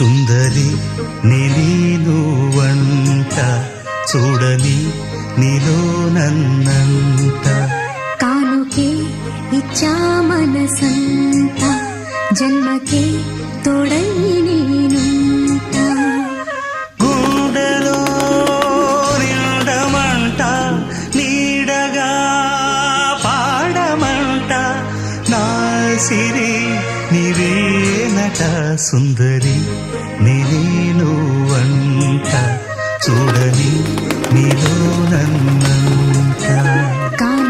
సుందరి నేను వంట చూడని నీలో నన్నంత కానుకే ఇచ్చా మనసంత జన్మకే తోడై నేనుంట గుండెలో నిండమంట నీడగా పాడమంట నా సిరి నీవేనట సుందరి నేను వంట చూడని నీలో నన్నంత కాను